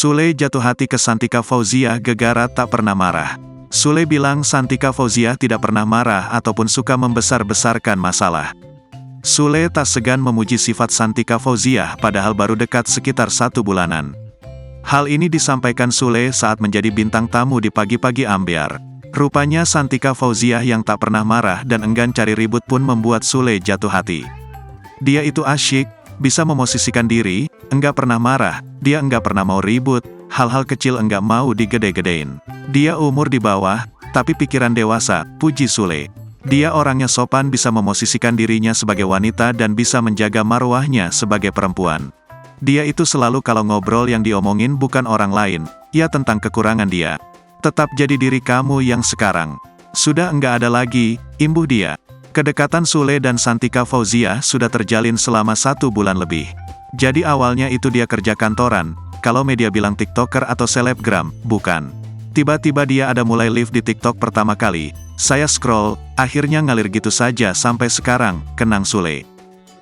Sule jatuh hati ke Santika Fauziah gegara tak pernah marah. Sule bilang Santika Fauziah tidak pernah marah ataupun suka membesar-besarkan masalah. Sule tak segan memuji sifat Santika Fauziah padahal baru dekat sekitar 1 bulanan. Hal ini disampaikan Sule saat menjadi bintang tamu di Pagi-Pagi Ambyar. Rupanya Santika Fauziah yang tak pernah marah dan enggan cari ribut pun membuat Sule jatuh hati. Dia itu asyik, bisa memosisikan diri, enggak pernah marah, dia enggak pernah mau ribut, hal-hal kecil enggak mau digede-gedein. Dia umur di bawah, tapi pikiran dewasa, puji Sule. Dia orangnya sopan, bisa memosisikan dirinya sebagai wanita dan bisa menjaga marwahnya sebagai perempuan. Dia itu selalu kalau ngobrol yang diomongin bukan orang lain, ya tentang kekurangan dia. Tetap jadi diri kamu yang sekarang. Sudah enggak ada lagi, imbuh dia. Kedekatan Sule dan Santika Fauziah sudah terjalin selama 1 bulan lebih. Jadi awalnya itu dia kerja kantoran, kalau media bilang TikToker atau selebgram, bukan. Tiba-tiba dia ada mulai live di TikTok pertama kali. Saya scroll, akhirnya ngalir gitu saja sampai sekarang, kenang Sule.